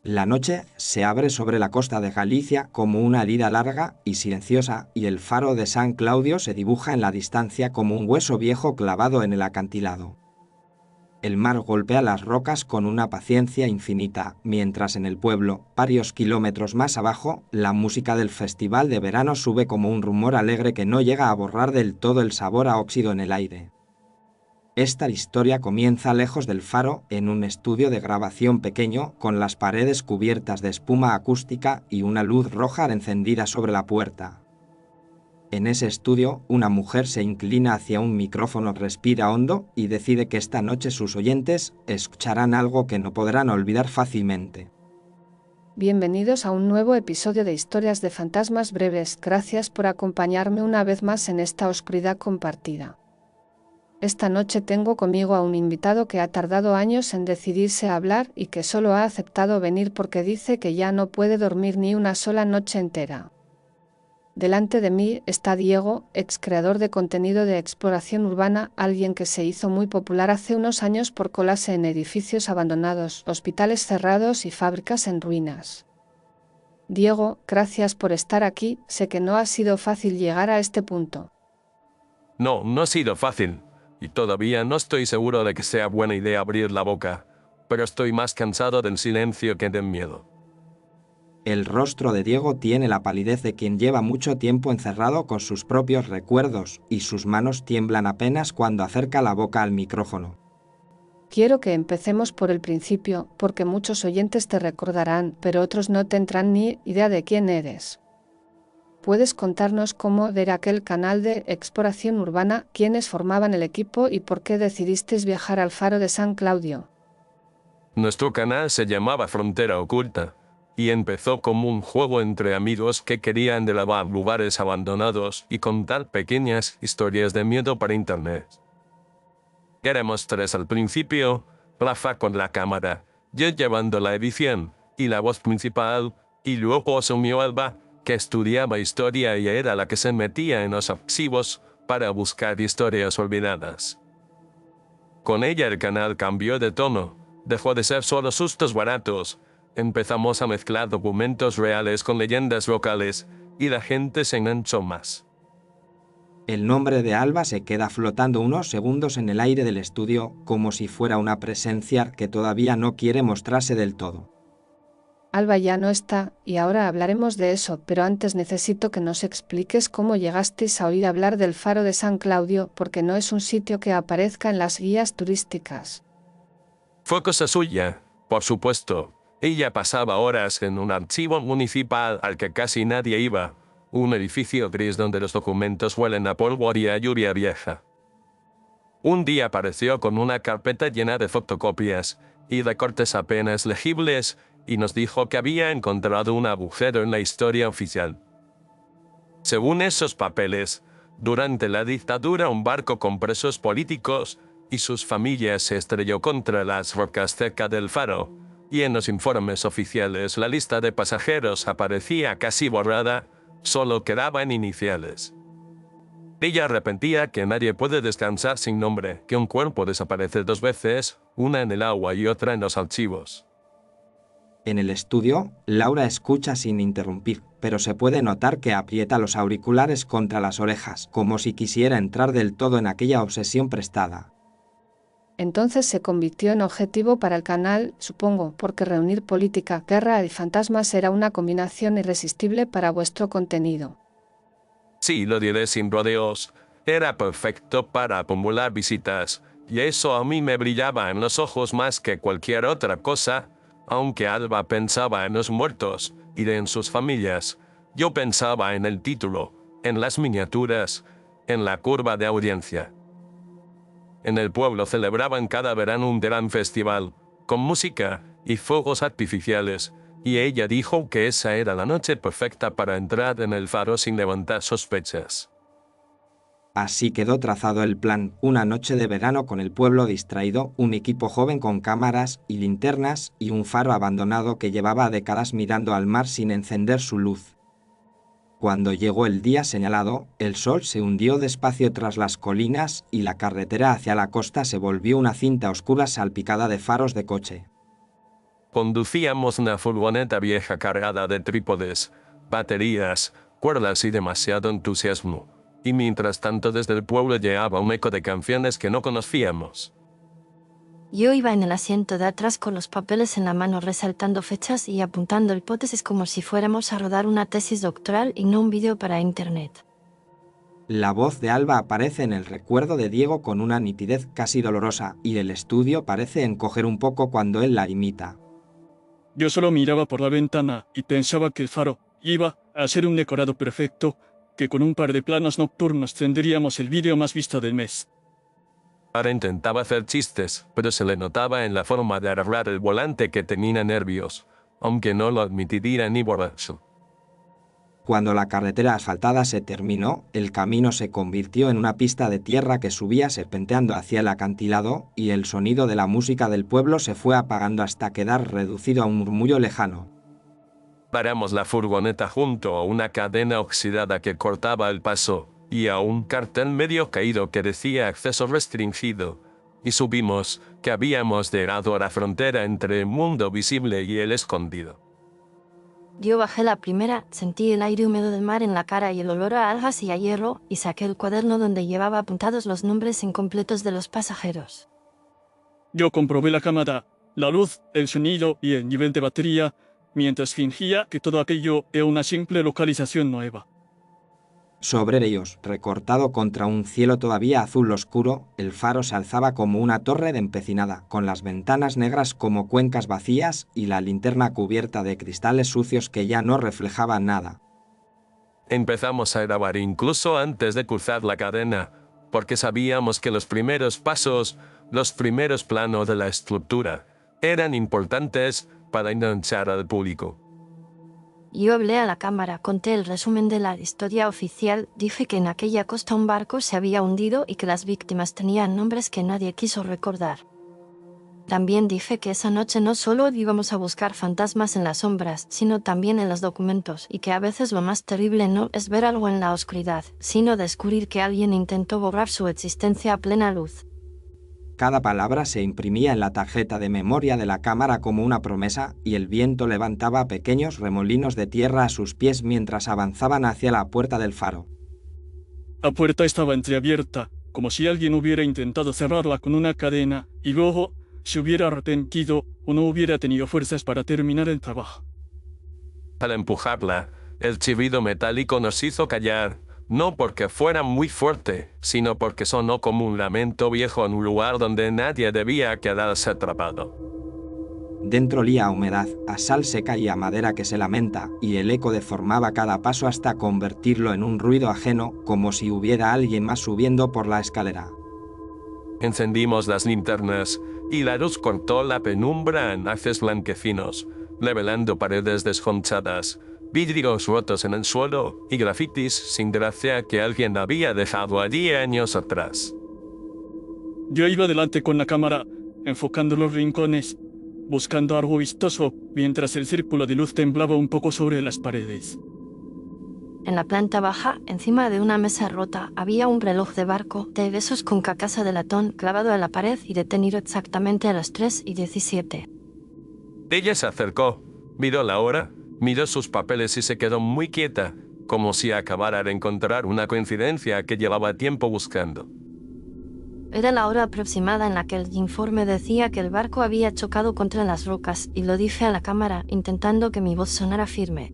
La noche se abre sobre la costa de Galicia como una herida larga y silenciosa, y el faro de San Claudio se dibuja en la distancia como un hueso viejo clavado en el acantilado. El mar golpea las rocas con una paciencia infinita, mientras en el pueblo, varios kilómetros más abajo, la música del festival de verano sube como un rumor alegre que no llega a borrar del todo el sabor a óxido en el aire. Esta historia comienza lejos del faro, en un estudio de grabación pequeño, con las paredes cubiertas de espuma acústica y una luz roja encendida sobre la puerta. En ese estudio, una mujer se inclina hacia un micrófono, respira hondo y decide que esta noche sus oyentes escucharán algo que no podrán olvidar fácilmente. Bienvenidos a un nuevo episodio de Historias de Fantasmas Breves. Gracias por acompañarme una vez más en esta oscuridad compartida. Esta noche tengo conmigo a un invitado que ha tardado años en decidirse a hablar y que solo ha aceptado venir porque dice que ya no puede dormir ni una sola noche entera. Delante de mí está Diego, ex creador de contenido de exploración urbana, alguien que se hizo muy popular hace unos años por colarse en edificios abandonados, hospitales cerrados y fábricas en ruinas. Diego, gracias por estar aquí, sé que no ha sido fácil llegar a este punto. No ha sido fácil, y todavía no estoy seguro de que sea buena idea abrir la boca, pero estoy más cansado del silencio que del miedo. El rostro de Diego tiene la palidez de quien lleva mucho tiempo encerrado con sus propios recuerdos, y sus manos tiemblan apenas cuando acerca la boca al micrófono. Quiero que empecemos por el principio, porque muchos oyentes te recordarán, pero otros no tendrán ni idea de quién eres. ¿Puedes contarnos cómo era aquel canal de exploración urbana, quiénes formaban el equipo y por qué decidisteis viajar al faro de San Claudio? Nuestro canal se llamaba Frontera Oculta, y empezó como un juego entre amigos que querían delavar lugares abandonados y contar pequeñas historias de miedo para internet. Éramos 3 al principio, Rafa con la cámara, yo llevando la edición y la voz principal, y luego asumió Alba, que estudiaba historia y era la que se metía en los archivos para buscar historias olvidadas. Con ella el canal cambió de tono, dejó de ser solo sustos baratos, empezamos a mezclar documentos reales con leyendas locales y la gente se enganchó más. El nombre de Alba se queda flotando unos segundos en el aire del estudio, como si fuera una presencia que todavía no quiere mostrarse del todo. Alba ya no está, y ahora hablaremos de eso, pero antes necesito que nos expliques cómo llegasteis a oír hablar del faro de San Claudio, porque no es un sitio que aparezca en las guías turísticas. Fue cosa suya, por supuesto. Ella pasaba horas en un archivo municipal al que casi nadie iba, un edificio gris donde los documentos huelen a polvo y a lluvia vieja. Un día apareció con una carpeta llena de fotocopias y recortes apenas legibles y nos dijo que había encontrado un agujero en la historia oficial. Según esos papeles, durante la dictadura un barco con presos políticos y sus familias se estrelló contra las rocas cerca del faro, y en los informes oficiales la lista de pasajeros aparecía casi borrada, solo quedaban iniciales. Ella arrepentía que nadie puede descansar sin nombre, que un cuerpo desaparece 2 veces, una en el agua y otra en los archivos. En el estudio, Laura escucha sin interrumpir, pero se puede notar que aprieta los auriculares contra las orejas, como si quisiera entrar del todo en aquella obsesión prestada. Entonces se convirtió en objetivo para el canal, supongo, porque reunir política, guerra y fantasmas era una combinación irresistible para vuestro contenido. Sí, lo diré sin rodeos, era perfecto para acumular visitas, y eso a mí me brillaba en los ojos más que cualquier otra cosa. Aunque Alba pensaba en los muertos y en sus familias, yo pensaba en el título, en las miniaturas, en la curva de audiencia. En el pueblo celebraban cada verano un gran festival, con música y fuegos artificiales, y ella dijo que esa era la noche perfecta para entrar en el faro sin levantar sospechas. Así quedó trazado el plan, una noche de verano con el pueblo distraído, un equipo joven con cámaras y linternas y un faro abandonado que llevaba décadas mirando al mar sin encender su luz. Cuando llegó el día señalado, el sol se hundió despacio tras las colinas y la carretera hacia la costa se volvió una cinta oscura salpicada de faros de coche. Conducíamos una furgoneta vieja cargada de trípodes, baterías, cuerdas y demasiado entusiasmo. Y mientras tanto desde el pueblo llegaba un eco de canciones que no conocíamos. Yo iba en el asiento de atrás con los papeles en la mano resaltando fechas y apuntando hipótesis como si fuéramos a rodar una tesis doctoral y no un vídeo para internet. La voz de Alba aparece en el recuerdo de Diego con una nitidez casi dolorosa y el estudio parece encoger un poco cuando él la imita. Yo solo miraba por la ventana y pensaba que el faro iba a ser un decorado perfecto, que con un par de planos nocturnos tendríamos el vídeo más visto del mes. Ahora intentaba hacer chistes, pero se le notaba en la forma de agarrar el volante que tenía nervios, aunque no lo admitiría ni borracho. Cuando la carretera asfaltada se terminó, el camino se convirtió en una pista de tierra que subía serpenteando hacia el acantilado y el sonido de la música del pueblo se fue apagando hasta quedar reducido a un murmullo lejano. Paramos la furgoneta junto a una cadena oxidada que cortaba el paso y a un cartel medio caído que decía acceso restringido, y supimos que habíamos llegado a la frontera entre el mundo visible y el escondido. Yo bajé la primera, sentí el aire húmedo del mar en la cara y el olor a algas y a hierro, y saqué el cuaderno donde llevaba apuntados los nombres incompletos de los pasajeros. Yo comprobé la cámara, la luz, el sonido y el nivel de batería, mientras fingía que todo aquello era una simple localización nueva. Sobre ellos, recortado contra un cielo todavía azul oscuro, el faro se alzaba como una torre de empecinada, con las ventanas negras como cuencas vacías y la linterna cubierta de cristales sucios que ya no reflejaban nada. Empezamos a grabar incluso antes de cruzar la cadena, porque sabíamos que los primeros pasos, los primeros planos de la estructura, eran importantes para enganchar al público. Yo hablé a la cámara, conté el resumen de la historia oficial, dije que en aquella costa un barco se había hundido y que las víctimas tenían nombres que nadie quiso recordar. También dije que esa noche no solo íbamos a buscar fantasmas en las sombras, sino también en los documentos, y que a veces lo más terrible no es ver algo en la oscuridad, sino descubrir que alguien intentó borrar su existencia a plena luz. Cada palabra se imprimía en la tarjeta de memoria de la cámara como una promesa y el viento levantaba pequeños remolinos de tierra a sus pies mientras avanzaban hacia la puerta del faro. La puerta estaba entreabierta, como si alguien hubiera intentado cerrarla con una cadena y luego se hubiera arrepentido o no hubiera tenido fuerzas para terminar el trabajo. Al empujarla, el chirrido metálico nos hizo callar. No porque fuera muy fuerte, sino porque sonó como un lamento viejo en un lugar donde nadie debía quedarse atrapado. Dentro olía a humedad, a sal seca y a madera que se lamenta, y el eco deformaba cada paso hasta convertirlo en un ruido ajeno, como si hubiera alguien más subiendo por la escalera. Encendimos las linternas, y la luz cortó la penumbra en haces blanquecinos, revelando paredes desconchadas, vidrios rotos en el suelo y grafitis sin gracia que alguien había dejado allí años atrás. Yo iba delante con la cámara, enfocando los rincones, buscando algo vistoso, mientras el círculo de luz temblaba un poco sobre las paredes. En la planta baja, encima de una mesa rota, había un reloj de barco, de esos con carcasa de latón, clavado en la pared y detenido exactamente a las 3:17. Ella se acercó, miró la hora, miró sus papeles y se quedó muy quieta, como si acabara de encontrar una coincidencia que llevaba tiempo buscando. Era la hora aproximada en la que el informe decía que el barco había chocado contra las rocas, y lo dije a la cámara, intentando que mi voz sonara firme.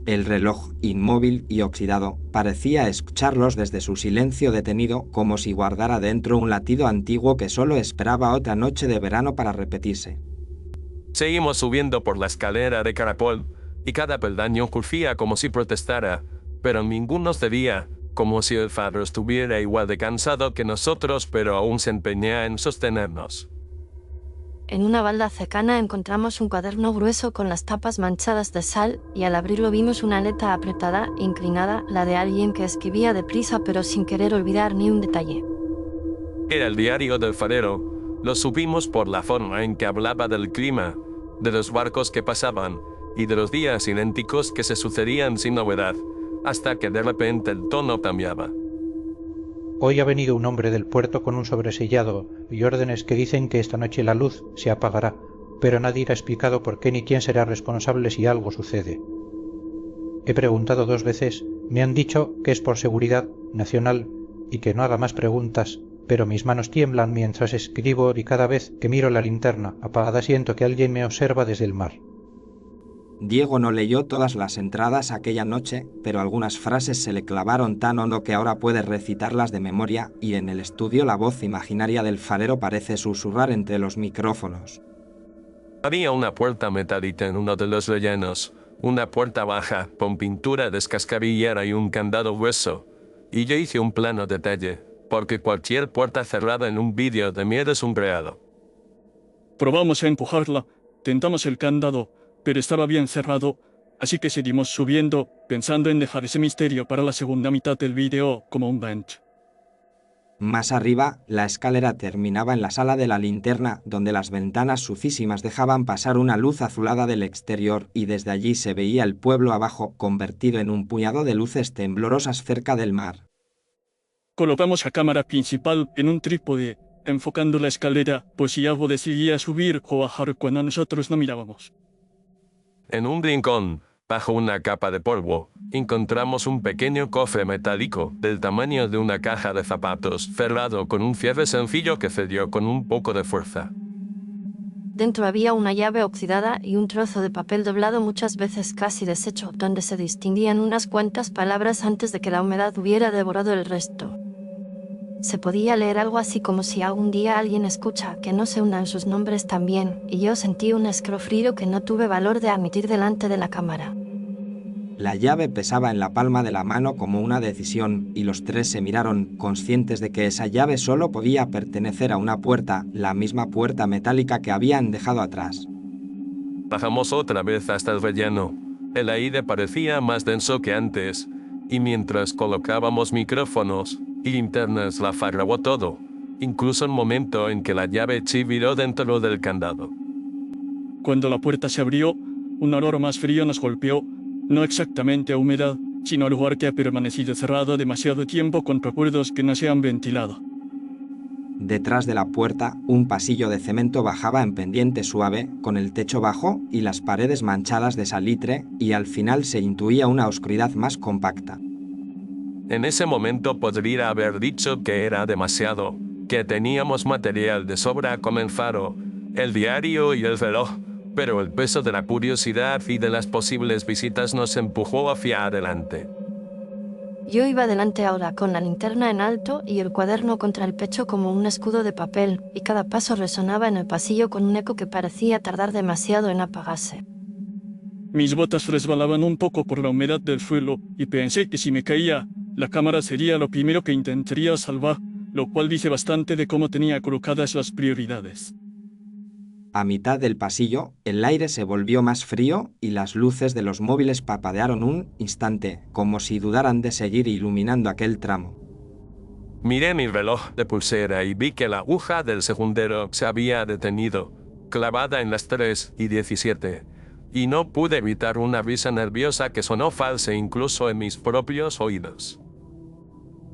El reloj, inmóvil y oxidado, parecía escucharlos desde su silencio detenido, como si guardara dentro un latido antiguo que solo esperaba otra noche de verano para repetirse. Seguimos subiendo por la escalera de caracol, y cada peldaño crujía como si protestara, pero ninguno cedía, como si el faro estuviera igual de cansado que nosotros, pero aún se empeñaba en sostenernos. En una balda cercana encontramos un cuaderno grueso con las tapas manchadas de sal, y al abrirlo vimos una letra apretada, inclinada, la de alguien que escribía deprisa pero sin querer olvidar ni un detalle. Era el diario del farero. Lo supimos por la forma en que hablaba del clima, de los barcos que pasaban y de los días idénticos que se sucedían sin novedad, hasta que de repente el tono cambiaba. Hoy ha venido un hombre del puerto con un sobresellado y órdenes que dicen que esta noche la luz se apagará, pero nadie ha explicado por qué ni quién será responsable si algo sucede. He preguntado 2 veces, me han dicho que es por seguridad nacional y que no haga más preguntas, pero mis manos tiemblan mientras escribo y cada vez que miro la linterna apagada siento que alguien me observa desde el mar. Diego no leyó todas las entradas aquella noche, pero algunas frases se le clavaron tan hondo que ahora puede recitarlas de memoria y en el estudio la voz imaginaria del farero parece susurrar entre los micrófonos. Había una puerta metálica en uno de los rellenos, una puerta baja, con pintura descascabillera y un candado grueso. Y yo hice un plano detalle, porque cualquier puerta cerrada en un vídeo de miedo es un creado. Probamos a empujarla, tentamos el candado, pero estaba bien cerrado, así que seguimos subiendo, pensando en dejar ese misterio para la segunda mitad del vídeo como un bench. Más arriba, la escalera terminaba en la sala de la linterna, donde las ventanas sucísimas dejaban pasar una luz azulada del exterior y desde allí se veía el pueblo abajo convertido en un puñado de luces temblorosas cerca del mar. Colocamos la cámara principal en un trípode, enfocando la escalera por si algo decidía subir o bajar cuando nosotros no mirábamos. En un rincón, bajo una capa de polvo, encontramos un pequeño cofre metálico del tamaño de una caja de zapatos, cerrado con un cierre sencillo que cedió con un poco de fuerza. Dentro había una llave oxidada y un trozo de papel doblado muchas veces casi deshecho, donde se distinguían unas cuantas palabras antes de que la humedad hubiera devorado el resto. Se podía leer algo así como si algún día alguien escucha que no se unan sus nombres también, y yo sentí un escalofrío que no tuve valor de admitir delante de la cámara. La llave pesaba en la palma de la mano como una decisión y los 3 se miraron, conscientes de que esa llave solo podía pertenecer a una puerta, la misma puerta metálica que habían dejado atrás. Bajamos otra vez hasta el relleno. El aire parecía más denso que antes, y mientras colocábamos micrófonos y linternas la farrabó todo, incluso el momento en que la llave chiviró dentro del candado. Cuando la puerta se abrió, un olor más frío nos golpeó, no exactamente a humedad, sino al lugar que ha permanecido cerrado demasiado tiempo con recuerdos que no se han ventilado. Detrás de la puerta, un pasillo de cemento bajaba en pendiente suave, con el techo bajo y las paredes manchadas de salitre, y al final se intuía una oscuridad más compacta. En ese momento podría haber dicho que era demasiado, que teníamos material de sobra como el faro, el diario y el reloj, pero el peso de la curiosidad y de las posibles visitas nos empujó hacia adelante. Yo iba delante ahora con la linterna en alto y el cuaderno contra el pecho como un escudo de papel, y cada paso resonaba en el pasillo con un eco que parecía tardar demasiado en apagarse. Mis botas resbalaban un poco por la humedad del suelo y pensé que si me caía, la cámara sería lo primero que intentaría salvar, lo cual dice bastante de cómo tenía colocadas las prioridades. A mitad del pasillo, el aire se volvió más frío y las luces de los móviles parpadearon un instante, como si dudaran de seguir iluminando aquel tramo. Miré mi reloj de pulsera y vi que la aguja del segundero se había detenido, clavada en las 3:17, y no pude evitar una risa nerviosa que sonó falsa incluso en mis propios oídos.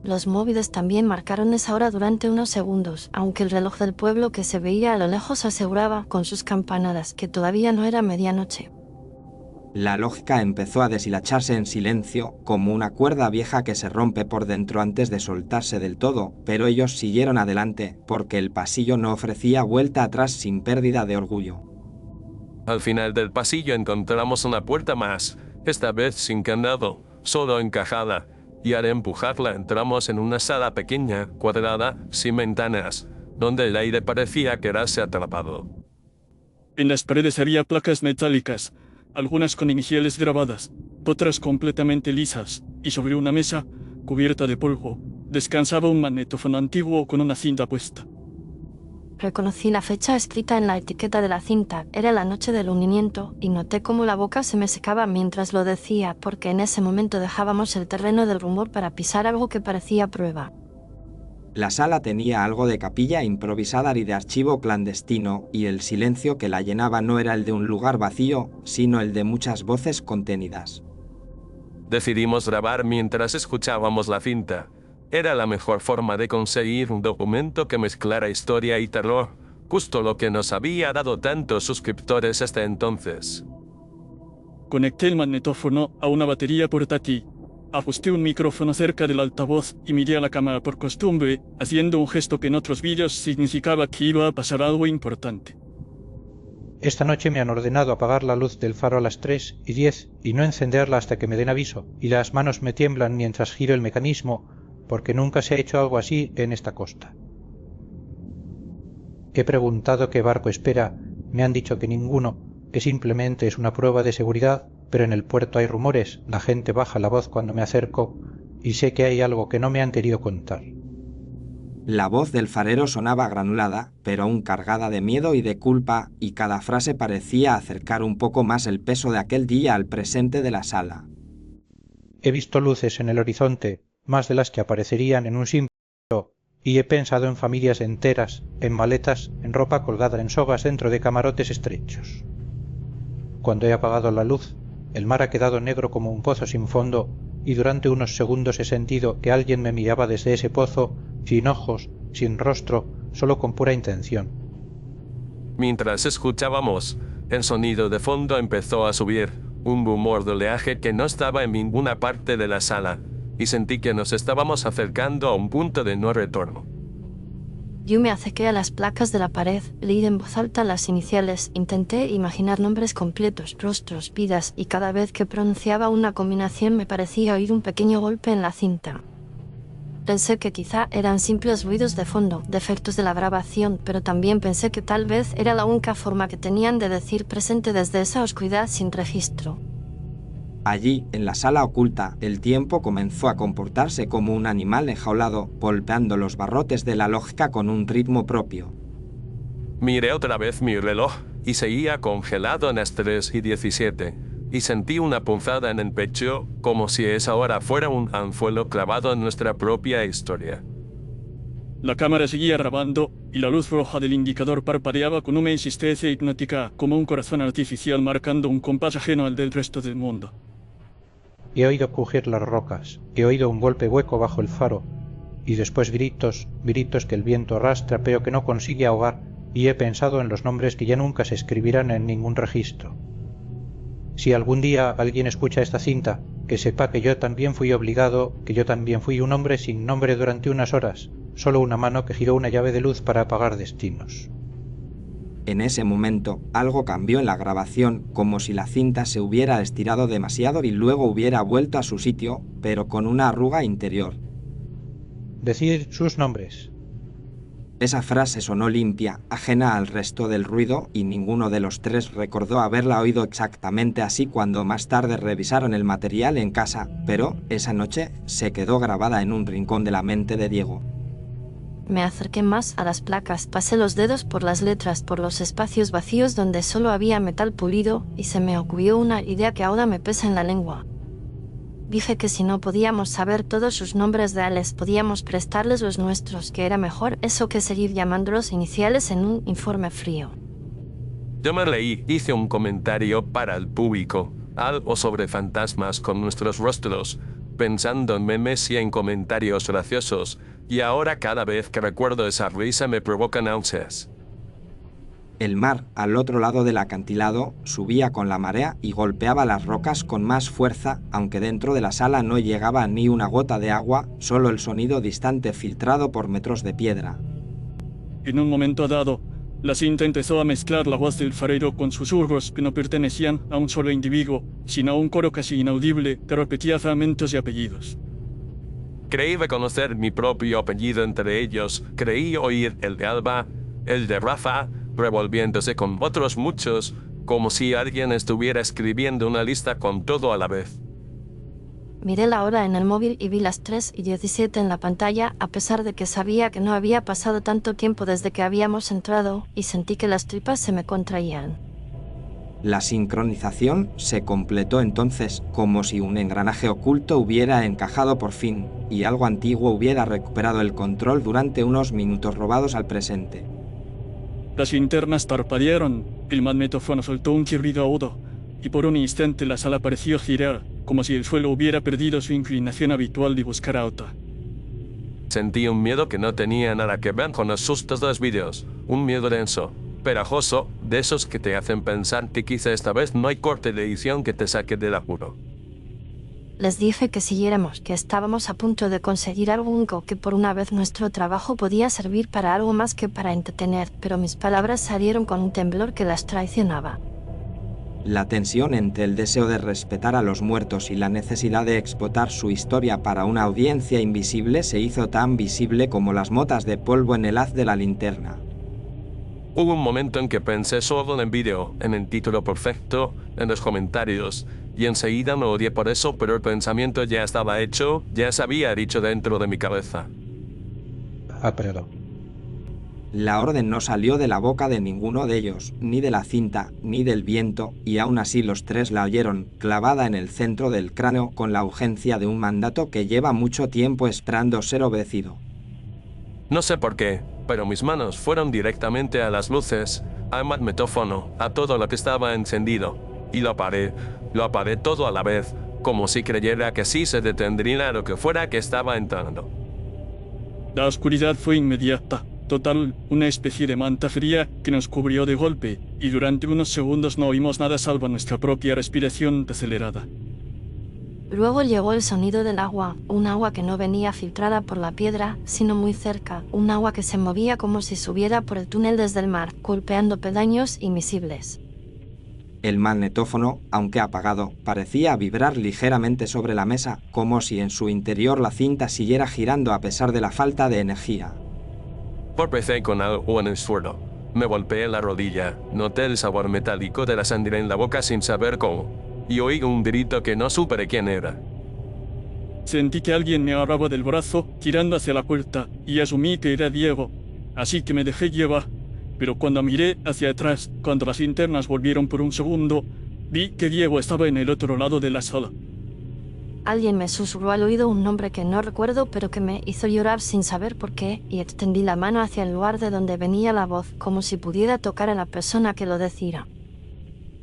Los móviles también marcaron esa hora durante unos segundos, aunque el reloj del pueblo que se veía a lo lejos aseguraba, con sus campanadas, que todavía no era medianoche. La lógica empezó a deshilacharse en silencio, como una cuerda vieja que se rompe por dentro antes de soltarse del todo, pero ellos siguieron adelante, porque el pasillo no ofrecía vuelta atrás sin pérdida de orgullo. Al final del pasillo encontramos una puerta más, esta vez sin candado, solo encajada, y al empujarla entramos en una sala pequeña, cuadrada, sin ventanas, donde el aire parecía quedarse atrapado. En las paredes había placas metálicas, algunas con iniciales grabadas, otras completamente lisas, y sobre una mesa, cubierta de polvo, descansaba un magnetófono antiguo con una cinta puesta. Reconocí la fecha escrita en la etiqueta de la cinta, era la noche del unimiento, y noté cómo la boca se me secaba mientras lo decía, porque en ese momento dejábamos el terreno del rumor para pisar algo que parecía prueba. La sala tenía algo de capilla improvisada y de archivo clandestino, y el silencio que la llenaba no era el de un lugar vacío, sino el de muchas voces contenidas. Decidimos grabar mientras escuchábamos la cinta. Era la mejor forma de conseguir un documento que mezclara historia y terror, Justo lo que nos había dado tantos suscriptores hasta entonces. Conecté el magnetófono a una batería portátil, ajusté un micrófono cerca del altavoz y miré a la cámara por costumbre, haciendo un gesto que en otros vídeos significaba que iba a pasar algo importante. Esta noche me han ordenado apagar la luz del faro a las 3:10 y no encenderla hasta que me den aviso, y las manos me tiemblan mientras giro el mecanismo, porque nunca se ha hecho algo así en esta costa. He preguntado qué barco espera, me han dicho que ninguno, que simplemente es una prueba de seguridad, pero en el puerto hay rumores, la gente baja la voz cuando me acerco, y sé que hay algo que no me han querido contar. La voz del farero sonaba granulada, pero aún cargada de miedo y de culpa, y cada frase parecía acercar un poco más el peso de aquel día al presente de la sala. He visto luces en el horizonte, más de las que aparecerían en un simple vuelo, y he pensado en familias enteras, en maletas, en ropa colgada en sogas dentro de camarotes estrechos. Cuando he apagado la luz, el mar ha quedado negro como un pozo sin fondo, y durante unos segundos he sentido que alguien me miraba desde ese pozo, sin ojos, sin rostro, solo con pura intención. Mientras escuchábamos, el sonido de fondo empezó a subir, un rumor de oleaje que no estaba en ninguna parte de la sala, y sentí que nos estábamos acercando a un punto de no retorno. Yo me acerqué a las placas de la pared, leí en voz alta las iniciales, intenté imaginar nombres completos, rostros, vidas, y cada vez que pronunciaba una combinación me parecía oír un pequeño golpe en la cinta. Pensé que quizá eran simples ruidos de fondo, defectos de la grabación, pero también pensé que tal vez era la única forma que tenían de decir presente desde esa oscuridad sin registro. Allí, en la sala oculta, el tiempo comenzó a comportarse como un animal enjaulado, golpeando los barrotes de la lógica con un ritmo propio. Miré otra vez mi reloj y seguía congelado en las 3:17, y sentí una punzada en el pecho como si esa hora fuera un anzuelo clavado en nuestra propia historia. La cámara seguía grabando y la luz roja del indicador parpadeaba con una insistencia hipnótica como un corazón artificial marcando un compás ajeno al del resto del mundo. He oído crujir las rocas, he oído un golpe hueco bajo el faro, y después gritos, gritos que el viento arrastra pero que no consigue ahogar, y he pensado en los nombres que ya nunca se escribirán en ningún registro. Si algún día alguien escucha esta cinta, que sepa que yo también fui obligado, que yo también fui un hombre sin nombre durante unas horas, solo una mano que giró una llave de luz para apagar destinos. En ese momento, algo cambió en la grabación, como si la cinta se hubiera estirado demasiado y luego hubiera vuelto a su sitio, pero con una arruga interior. Decid sus nombres. Esa frase sonó limpia, ajena al resto del ruido, y ninguno de los tres recordó haberla oído exactamente así cuando más tarde revisaron el material en casa, pero esa noche se quedó grabada en un rincón de la mente de Diego. Me acerqué más a las placas, pasé los dedos por las letras, por los espacios vacíos donde solo había metal pulido, y se me ocurrió una idea que ahora me pesa en la lengua. Dije que si no podíamos saber todos sus nombres reales, podíamos prestarles los nuestros, que era mejor eso que seguir llamándolos iniciales en un informe frío. Yo me leí, hice un comentario para el público, algo sobre fantasmas con nuestros rostros, pensando en memes y en comentarios graciosos, y ahora cada vez que recuerdo esa risa me provoca náuseas. El mar, al otro lado del acantilado, subía con la marea y golpeaba las rocas con más fuerza, aunque dentro de la sala no llegaba ni una gota de agua, solo el sonido distante filtrado por metros de piedra. En un momento dado, la cinta empezó a mezclar la voz del farero con susurros que no pertenecían a un solo individuo, sino a un coro casi inaudible que repetía fragmentos y apellidos. Creí reconocer mi propio apellido entre ellos, creí oír el de Alba, el de Rafa, revolviéndose con otros muchos, como si alguien estuviera escribiendo una lista con todo a la vez. Miré la hora en el móvil y vi las 3:17 en la pantalla, a pesar de que sabía que no había pasado tanto tiempo desde que habíamos entrado, y sentí que las tripas se me contraían. La sincronización se completó entonces, como si un engranaje oculto hubiera encajado por fin, y algo antiguo hubiera recuperado el control durante unos minutos robados al presente. Las linternas parpadearon, el magnetófono soltó un chirrido agudo, y por un instante la sala pareció girar, como si el suelo hubiera perdido su inclinación habitual de buscar a otra. Sentí un miedo que no tenía nada que ver con los sustos de los vídeos, un miedo denso, pegajoso, de esos que te hacen pensar que quizá esta vez no hay corte de edición que te saque del apuro. Les dije que siguiéramos, que estábamos a punto de conseguir algo, que por una vez nuestro trabajo podía servir para algo más que para entretener, pero mis palabras salieron con un temblor que las traicionaba. La tensión entre el deseo de respetar a los muertos y la necesidad de explotar su historia para una audiencia invisible se hizo tan visible como las motas de polvo en el haz de la linterna. Hubo un momento en que pensé solo en el vídeo, en el título perfecto, en los comentarios, y enseguida me odié por eso, pero el pensamiento ya estaba hecho, ya se había dicho dentro de mi cabeza. Apretó. La orden no salió de la boca de ninguno de ellos, ni de la cinta, ni del viento, y aún así los tres la oyeron, clavada en el centro del cráneo con la urgencia de un mandato que lleva mucho tiempo esperando ser obedecido. No sé por qué, pero mis manos fueron directamente a las luces, al magnetófono, a todo lo que estaba encendido, y lo apagué todo a la vez, como si creyera que sí se detendría lo que fuera que estaba entrando. La oscuridad fue inmediata. Total, una especie de manta fría que nos cubrió de golpe, y durante unos segundos no oímos nada salvo nuestra propia respiración acelerada. Luego llegó el sonido del agua, un agua que no venía filtrada por la piedra, sino muy cerca, un agua que se movía como si subiera por el túnel desde el mar, golpeando peldaños invisibles. El magnetófono, aunque apagado, parecía vibrar ligeramente sobre la mesa, como si en su interior la cinta siguiera girando a pesar de la falta de energía. Tropecé con algo en el suelo. Me golpeé la rodilla, noté el sabor metálico de la sangre en la boca sin saber cómo, y oí un grito que no supe de quién era. Sentí que alguien me agarraba del brazo, tirando hacia la puerta, y asumí que era Diego, así que me dejé llevar. Pero cuando miré hacia atrás, cuando las linternas volvieron por un segundo, vi que Diego estaba en el otro lado de la sala. Alguien me susurró al oído un nombre que no recuerdo, pero que me hizo llorar sin saber por qué, y extendí la mano hacia el lugar de donde venía la voz, como si pudiera tocar a la persona que lo decía.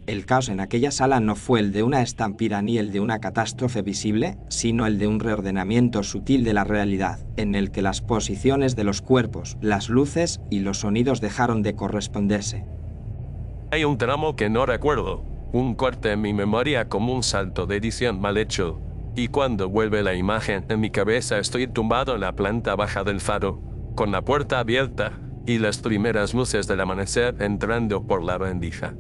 El caos en aquella sala no fue el de una estampida ni el de una catástrofe visible, sino el de un reordenamiento sutil de la realidad, en el que las posiciones de los cuerpos, las luces y los sonidos dejaron de corresponderse. Hay un tramo que no recuerdo, un corte en mi memoria como un salto de edición mal hecho, y cuando vuelve la imagen en mi cabeza estoy tumbado en la planta baja del faro, con la puerta abierta y las primeras luces del amanecer entrando por la rendija.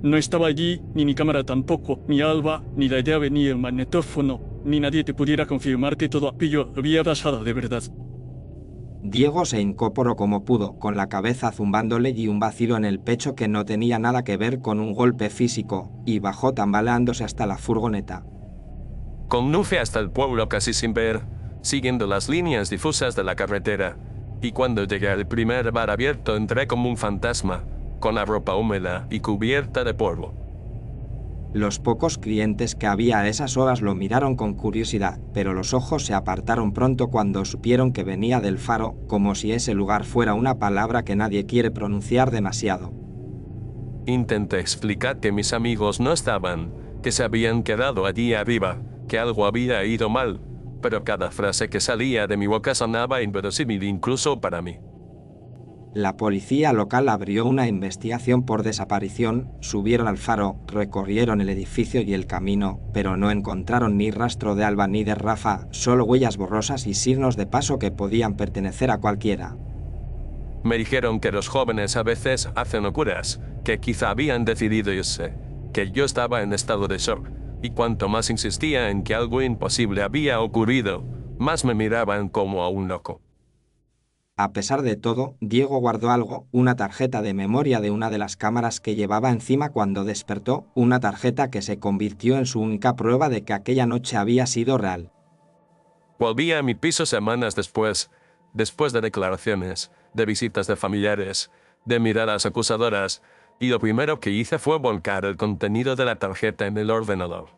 No estaba allí, ni mi cámara tampoco, ni Alba, ni la llave, ni el magnetófono, ni nadie te pudiera confirmar que todo aquello había pasado de verdad. Diego se incorporó como pudo, con la cabeza zumbándole y un vacío en el pecho que no tenía nada que ver con un golpe físico, y bajó tambaleándose hasta la furgoneta. Conduje hasta el pueblo casi sin ver, siguiendo las líneas difusas de la carretera, y cuando llegué al primer bar abierto entré como un fantasma, con la ropa húmeda y cubierta de polvo. Los pocos clientes que había a esas horas lo miraron con curiosidad, pero los ojos se apartaron pronto cuando supieron que venía del faro, como si ese lugar fuera una palabra que nadie quiere pronunciar demasiado. Intenté explicar que mis amigos no estaban, que se habían quedado allí arriba, que algo había ido mal, pero cada frase que salía de mi boca sonaba inverosímil incluso para mí. La policía local abrió una investigación por desaparición, subieron al faro, recorrieron el edificio y el camino, pero no encontraron ni rastro de Alba ni de Rafa, solo huellas borrosas y signos de paso que podían pertenecer a cualquiera. Me dijeron que los jóvenes a veces hacen locuras, que quizá habían decidido irse, que yo estaba en estado de shock, y cuanto más insistía en que algo imposible había ocurrido, más me miraban como a un loco. A pesar de todo, Diego guardó algo, una tarjeta de memoria de una de las cámaras que llevaba encima cuando despertó, una tarjeta que se convirtió en su única prueba de que aquella noche había sido real. Volví a mi piso semanas después de declaraciones, de visitas de familiares, de miradas acusadoras, y lo primero que hice fue volcar el contenido de la tarjeta en el ordenador.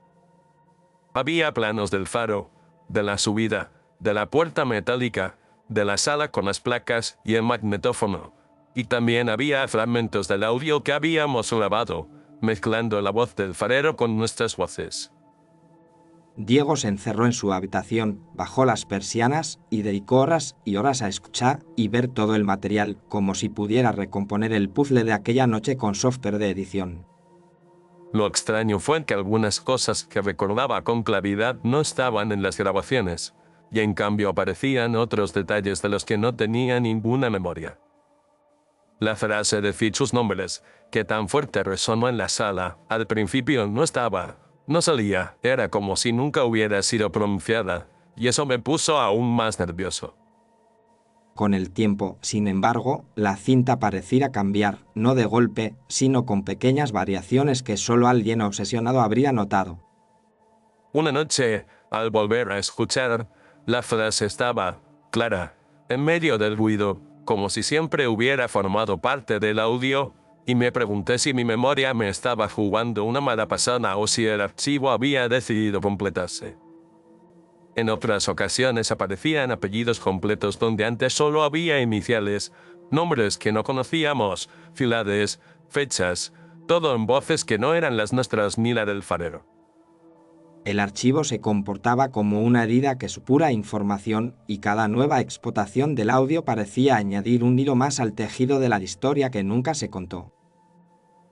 Había planos del faro, de la subida, de la puerta metálica, de la sala con las placas y el magnetófono, y también había fragmentos del audio que habíamos grabado, mezclando la voz del farero con nuestras voces. Diego se encerró en su habitación, bajó las persianas y dedicó horas y horas a escuchar y ver todo el material, como si pudiera recomponer el puzzle de aquella noche con software de edición. Lo extraño fue que algunas cosas que recordaba con claridad no estaban en las grabaciones, y en cambio aparecían otros detalles de los que no tenía ninguna memoria. La frase de sus nombres, que tan fuerte resonó en la sala, al principio no estaba. No salía, era como si nunca hubiera sido pronunciada, y eso me puso aún más nervioso. Con el tiempo, sin embargo, la cinta pareciera cambiar, no de golpe, sino con pequeñas variaciones que solo alguien obsesionado habría notado. Una noche, al volver a escuchar, la frase estaba clara, en medio del ruido, como si siempre hubiera formado parte del audio, y me pregunté si mi memoria me estaba jugando una mala pasada o si el archivo había decidido completarse. En otras ocasiones aparecían apellidos completos donde antes solo había iniciales, nombres que no conocíamos, ciudades, fechas, todo en voces que no eran las nuestras ni la del farero. El archivo se comportaba como una herida que supura información y cada nueva explotación del audio parecía añadir un hilo más al tejido de la historia que nunca se contó.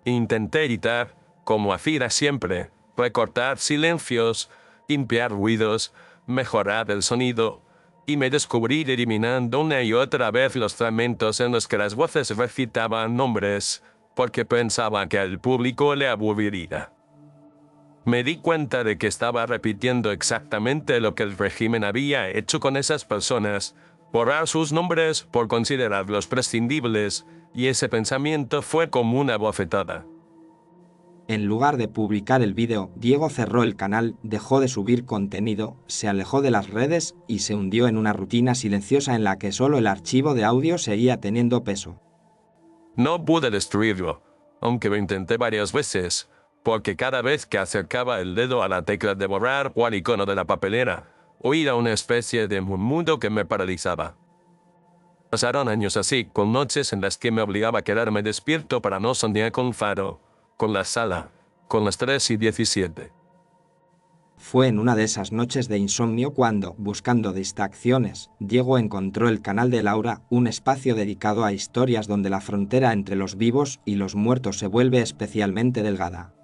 Intenté editar, como hacía siempre, recortar silencios, limpiar ruidos, mejorar el sonido, y me descubrí eliminando una y otra vez los fragmentos en los que las voces recitaban nombres, porque pensaba que al público le aburriría. Me di cuenta de que estaba repitiendo exactamente lo que el régimen había hecho con esas personas, borrar sus nombres por considerarlos prescindibles, y ese pensamiento fue como una bofetada. En lugar de publicar el vídeo, Diego cerró el canal, dejó de subir contenido, se alejó de las redes y se hundió en una rutina silenciosa en la que solo el archivo de audio seguía teniendo peso. No pude destruirlo, aunque lo intenté varias veces, porque cada vez que acercaba el dedo a la tecla de borrar o al icono de la papelera, oía una especie de murmullo que me paralizaba. Pasaron años así, con noches en las que me obligaba a quedarme despierto para no soñar con Faro, con la sala, con las 3:17. Fue en una de esas noches de insomnio cuando, buscando distracciones, Diego encontró el canal de Laura, un espacio dedicado a historias donde la frontera entre los vivos y los muertos se vuelve especialmente delgada.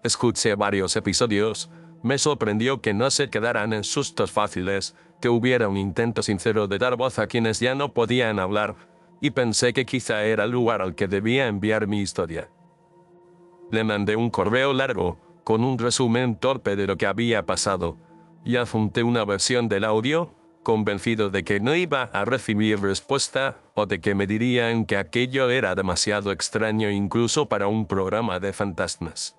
Escuché varios episodios. Me sorprendió que no se quedaran en sustos fáciles, que hubiera un intento sincero de dar voz a quienes ya no podían hablar, y pensé que quizá era el lugar al que debía enviar mi historia. Le mandé un correo largo, con un resumen torpe de lo que había pasado, y adjunté una versión del audio, convencido de que no iba a recibir respuesta o de que me dirían que aquello era demasiado extraño incluso para un programa de fantasmas.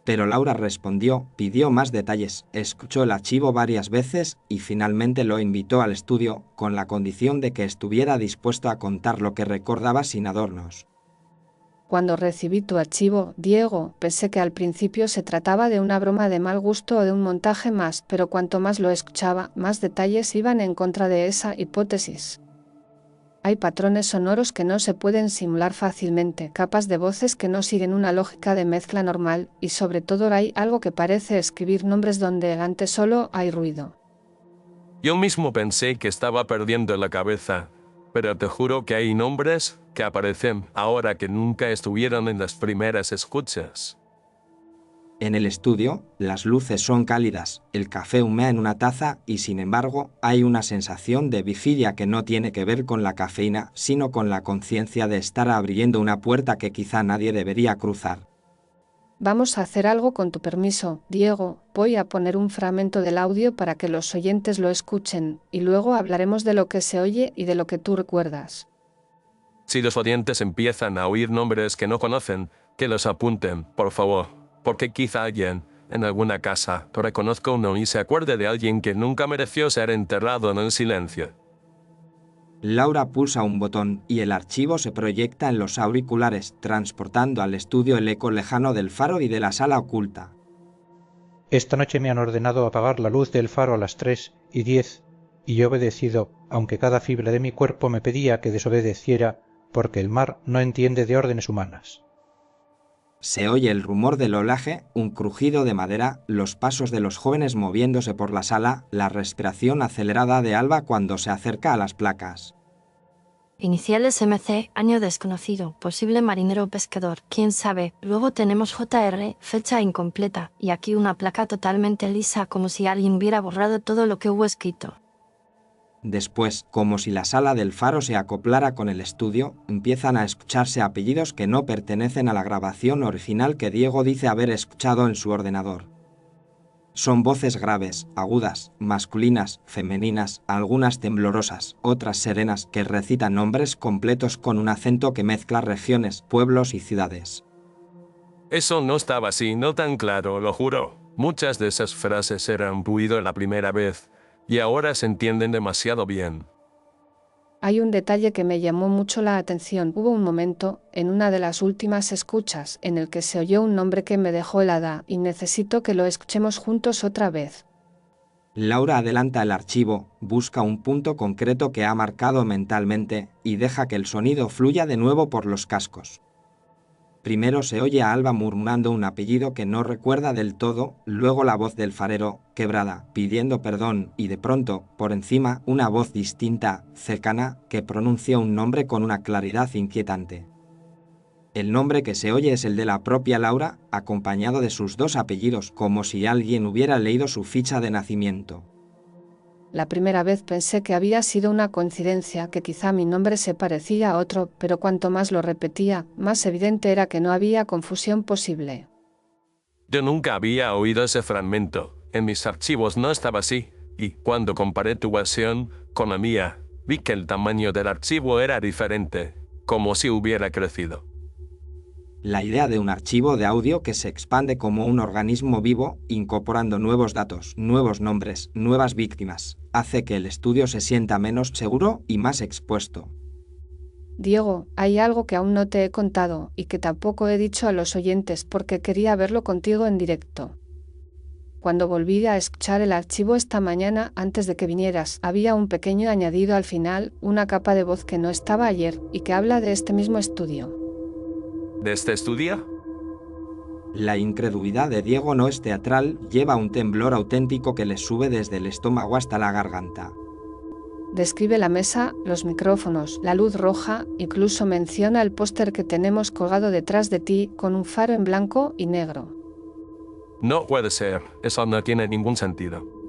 Pero Laura respondió, pidió más detalles, escuchó el archivo varias veces y finalmente lo invitó al estudio, con la condición de que estuviera dispuesto a contar lo que recordaba sin adornos. Cuando recibí tu archivo, Diego, pensé que al principio se trataba de una broma de mal gusto o de un montaje más, pero cuanto más lo escuchaba, más detalles iban en contra de esa hipótesis. Hay patrones sonoros que no se pueden simular fácilmente, capas de voces que no siguen una lógica de mezcla normal, y sobre todo hay algo que parece escribir nombres donde antes solo hay ruido. Yo mismo pensé que estaba perdiendo la cabeza, pero te juro que hay nombres que aparecen ahora que nunca estuvieron en las primeras escuchas. En el estudio, las luces son cálidas, el café humea en una taza y sin embargo hay una sensación de vigilia que no tiene que ver con la cafeína, sino con la conciencia de estar abriendo una puerta que quizá nadie debería cruzar. Vamos a hacer algo con tu permiso, Diego. Voy a poner un fragmento del audio para que los oyentes lo escuchen, y luego hablaremos de lo que se oye y de lo que tú recuerdas. Si los oyentes empiezan a oír nombres que no conocen, que los apunten, por favor, porque quizá alguien, en alguna casa, reconozca uno y se acuerde de alguien que nunca mereció ser enterrado en el silencio. Laura pulsa un botón y el archivo se proyecta en los auriculares, transportando al estudio el eco lejano del faro y de la sala oculta. Esta noche me han ordenado apagar la luz del faro a las 3:10 y yo he obedecido, aunque cada fibra de mi cuerpo me pedía que desobedeciera, porque el mar no entiende de órdenes humanas. Se oye el rumor del olaje, un crujido de madera, los pasos de los jóvenes moviéndose por la sala, la respiración acelerada de Alba cuando se acerca a las placas. Iniciales MC, año desconocido, posible marinero o pescador, quién sabe. Luego tenemos JR, fecha incompleta, y aquí una placa totalmente lisa como si alguien hubiera borrado todo lo que hubo escrito. Después, como si la sala del faro se acoplara con el estudio, empiezan a escucharse apellidos que no pertenecen a la grabación original que Diego dice haber escuchado en su ordenador. Son voces graves, agudas, masculinas, femeninas, algunas temblorosas, otras serenas, que recitan nombres completos con un acento que mezcla regiones, pueblos y ciudades. Eso no estaba así, no tan claro, lo juro. Muchas de esas frases eran ruido la primera vez, y ahora se entienden demasiado bien. Hay un detalle que me llamó mucho la atención. Hubo un momento, en una de las últimas escuchas, en el que se oyó un nombre que me dejó helada, y necesito que lo escuchemos juntos otra vez. Laura adelanta el archivo, busca un punto concreto que ha marcado mentalmente, y deja que el sonido fluya de nuevo por los cascos. Primero se oye a Alba murmurando un apellido que no recuerda del todo, luego la voz del farero, quebrada, pidiendo perdón, y de pronto, por encima, una voz distinta, cercana, que pronuncia un nombre con una claridad inquietante. El nombre que se oye es el de la propia Laura, acompañado de sus dos apellidos, como si alguien hubiera leído su ficha de nacimiento. La primera vez pensé que había sido una coincidencia, que quizá mi nombre se parecía a otro, pero cuanto más lo repetía, más evidente era que no había confusión posible. Yo nunca había oído ese fragmento. En mis archivos no estaba así, y cuando comparé tu versión con la mía, vi que el tamaño del archivo era diferente, como si hubiera crecido. La idea de un archivo de audio que se expande como un organismo vivo, incorporando nuevos datos, nuevos nombres, nuevas víctimas, hace que el estudio se sienta menos seguro y más expuesto. Diego, hay algo que aún no te he contado, y que tampoco he dicho a los oyentes porque quería verlo contigo en directo. Cuando volví a escuchar el archivo esta mañana, antes de que vinieras, había un pequeño añadido al final, una capa de voz que no estaba ayer, y que habla de este mismo estudio. ¿De este estudio? La incredulidad de Diego no es teatral, lleva un temblor auténtico que le sube desde el estómago hasta la garganta. Describe la mesa, los micrófonos, la luz roja, incluso menciona el póster que tenemos colgado detrás de ti, con un faro en blanco y negro. No puede ser, eso no tiene ningún sentido.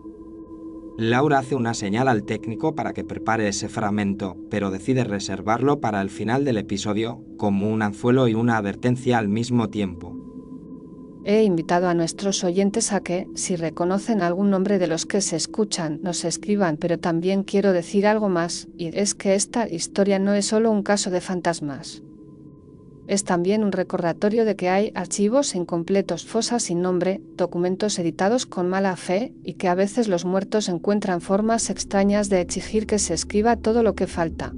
Laura hace una señal al técnico para que prepare ese fragmento, pero decide reservarlo para el final del episodio, como un anzuelo y una advertencia al mismo tiempo. He invitado a nuestros oyentes a que, si reconocen algún nombre de los que se escuchan, nos escriban, pero también quiero decir algo más, y es que esta historia no es solo un caso de fantasmas. Es también un recordatorio de que hay archivos incompletos, fosas sin nombre, documentos editados con mala fe, y que a veces los muertos encuentran formas extrañas de exigir que se escriba todo lo que falta.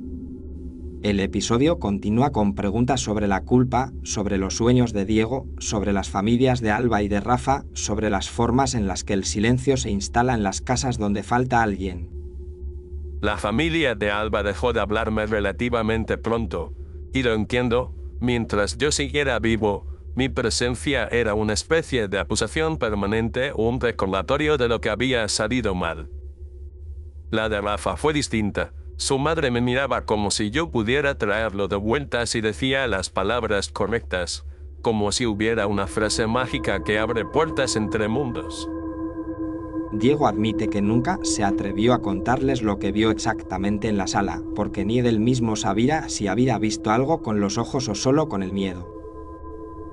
El episodio continúa con preguntas sobre la culpa, sobre los sueños de Diego, sobre las familias de Alba y de Rafa, sobre las formas en las que el silencio se instala en las casas donde falta alguien. La familia de Alba dejó de hablarme relativamente pronto, y lo entiendo. Mientras yo siguiera vivo, mi presencia era una especie de acusación permanente o un recordatorio de lo que había salido mal. La de Rafa fue distinta. Su madre me miraba como si yo pudiera traerlo de vuelta si decía las palabras correctas, como si hubiera una frase mágica que abre puertas entre mundos. Diego admite que nunca se atrevió a contarles lo que vio exactamente en la sala, porque ni él mismo sabía si había visto algo con los ojos o solo con el miedo.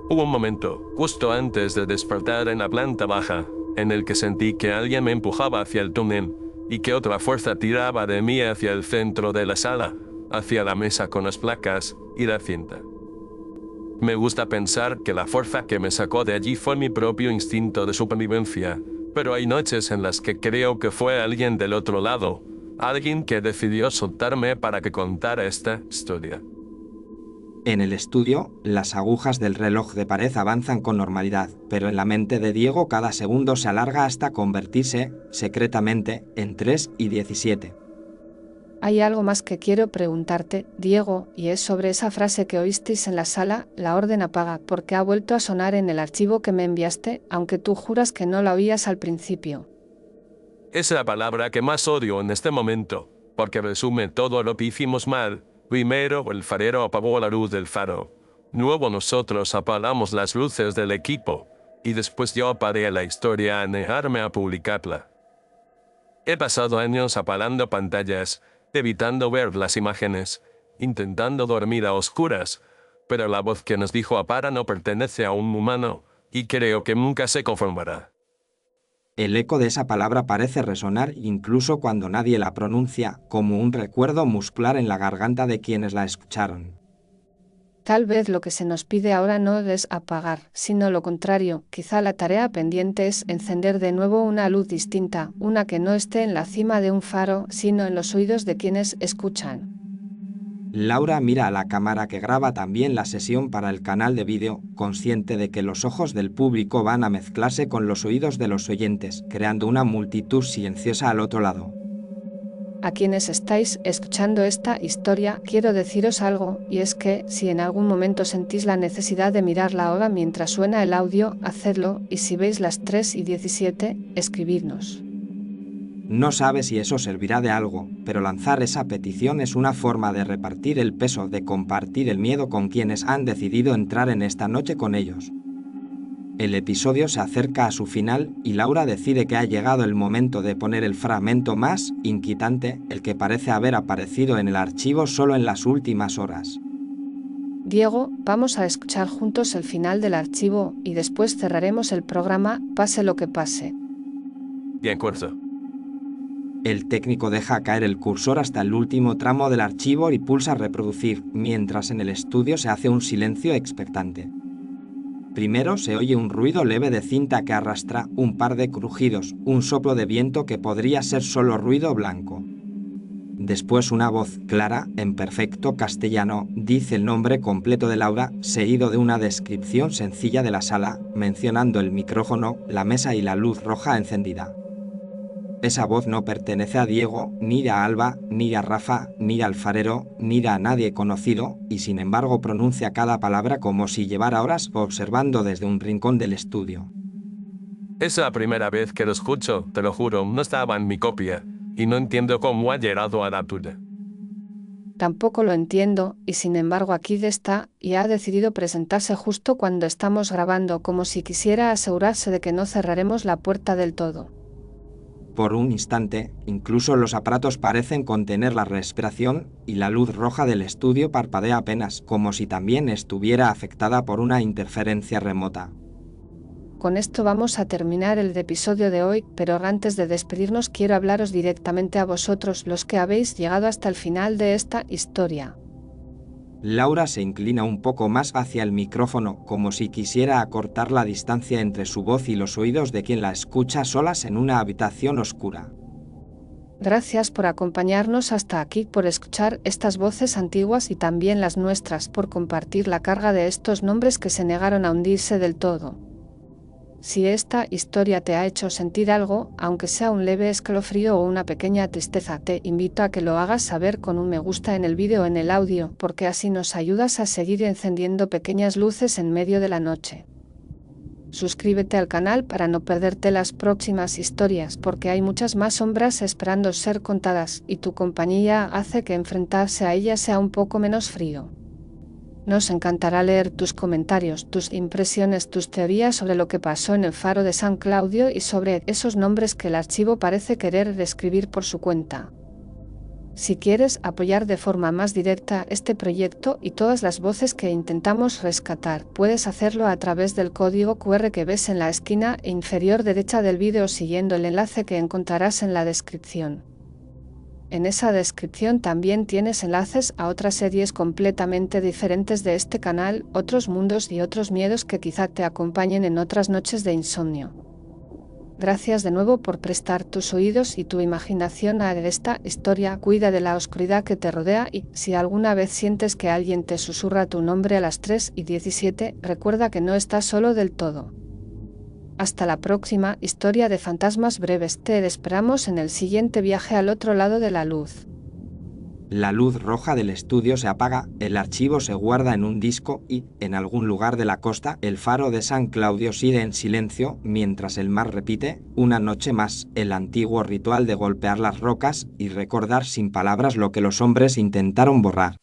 Hubo un momento, justo antes de despertar en la planta baja, en el que sentí que alguien me empujaba hacia el túnel y que otra fuerza tiraba de mí hacia el centro de la sala, hacia la mesa con las placas y la cinta. Me gusta pensar que la fuerza que me sacó de allí fue mi propio instinto de supervivencia, pero hay noches en las que creo que fue alguien del otro lado, alguien que decidió soltarme para que contara esta historia. En el estudio, las agujas del reloj de pared avanzan con normalidad, pero en la mente de Diego cada segundo se alarga hasta convertirse, secretamente, en 3 y 17. Hay algo más que quiero preguntarte, Diego, y es sobre esa frase que oísteis en la sala, la orden apaga, porque ha vuelto a sonar en el archivo que me enviaste, aunque tú juras que no la oías al principio. Es la palabra que más odio en este momento, porque resume todo lo que hicimos mal. Primero, el farero apagó la luz del faro. Luego nosotros apagamos las luces del equipo. Y después yo paré la historia a negarme a publicarla. He pasado años apagando pantallas, evitando ver las imágenes, intentando dormir a oscuras, pero la voz que nos dijo apaga no pertenece a un humano, y creo que nunca se conformará. El eco de esa palabra parece resonar incluso cuando nadie la pronuncia, como un recuerdo muscular en la garganta de quienes la escucharon. Tal vez lo que se nos pide ahora no es apagar, sino lo contrario. Quizá la tarea pendiente es encender de nuevo una luz distinta, una que no esté en la cima de un faro, sino en los oídos de quienes escuchan. Laura mira a la cámara que graba también la sesión para el canal de vídeo, consciente de que los ojos del público van a mezclarse con los oídos de los oyentes, creando una multitud silenciosa al otro lado. A quienes estáis escuchando esta historia, quiero deciros algo, y es que, si en algún momento sentís la necesidad de mirar la hora mientras suena el audio, hacedlo, y si veis las 3:17, escribidnos. No sabe si eso servirá de algo, pero lanzar esa petición es una forma de repartir el peso, de compartir el miedo con quienes han decidido entrar en esta noche con ellos. El episodio se acerca a su final y Laura decide que ha llegado el momento de poner el fragmento más inquietante, el que parece haber aparecido en el archivo solo en las últimas horas. Diego, vamos a escuchar juntos el final del archivo y después cerraremos el programa, pase lo que pase. De acuerdo. El técnico deja caer el cursor hasta el último tramo del archivo y pulsa reproducir, mientras en el estudio se hace un silencio expectante. Primero se oye un ruido leve de cinta que arrastra, un par de crujidos, un soplo de viento que podría ser solo ruido blanco. Después una voz clara, en perfecto castellano, dice el nombre completo de Laura, seguido de una descripción sencilla de la sala, mencionando el micrófono, la mesa y la luz roja encendida. Esa voz no pertenece a Diego, ni a Alba, ni a Rafa, ni al farero, ni a nadie conocido, y sin embargo pronuncia cada palabra como si llevara horas observando desde un rincón del estudio. Es la primera vez que lo escucho, te lo juro, no estaba en mi copia, y no entiendo cómo ha llegado a la tuya. Tampoco lo entiendo, y sin embargo aquí está, y ha decidido presentarse justo cuando estamos grabando, como si quisiera asegurarse de que no cerraremos la puerta del todo. Por un instante, incluso los aparatos parecen contener la respiración y la luz roja del estudio parpadea apenas, como si también estuviera afectada por una interferencia remota. Con esto vamos a terminar el episodio de hoy, pero antes de despedirnos quiero hablaros directamente a vosotros, los que habéis llegado hasta el final de esta historia. Laura se inclina un poco más hacia el micrófono, como si quisiera acortar la distancia entre su voz y los oídos de quien la escucha solas en una habitación oscura. Gracias por acompañarnos hasta aquí, por escuchar estas voces antiguas y también las nuestras, por compartir la carga de estos nombres que se negaron a hundirse del todo. Si esta historia te ha hecho sentir algo, aunque sea un leve escalofrío o una pequeña tristeza, te invito a que lo hagas saber con un me gusta en el vídeo o en el audio, porque así nos ayudas a seguir encendiendo pequeñas luces en medio de la noche. Suscríbete al canal para no perderte las próximas historias, porque hay muchas más sombras esperando ser contadas, y tu compañía hace que enfrentarse a ellas sea un poco menos frío. Nos encantará leer tus comentarios, tus impresiones, tus teorías sobre lo que pasó en el faro de San Claudio y sobre esos nombres que el archivo parece querer describir por su cuenta. Si quieres apoyar de forma más directa este proyecto y todas las voces que intentamos rescatar, puedes hacerlo a través del código QR que ves en la esquina inferior derecha del vídeo siguiendo el enlace que encontrarás en la descripción. En esa descripción también tienes enlaces a otras series completamente diferentes de este canal, otros mundos y otros miedos que quizá te acompañen en otras noches de insomnio. Gracias de nuevo por prestar tus oídos y tu imaginación a esta historia. Cuida de la oscuridad que te rodea y, si alguna vez sientes que alguien te susurra tu nombre a las 3:17, recuerda que no estás solo del todo. Hasta la próxima historia de fantasmas breves. Te esperamos en el siguiente viaje al otro lado de la luz. La luz roja del estudio se apaga, el archivo se guarda en un disco y, en algún lugar de la costa, el faro de San Claudio sigue en silencio mientras el mar repite, una noche más, el antiguo ritual de golpear las rocas y recordar sin palabras lo que los hombres intentaron borrar.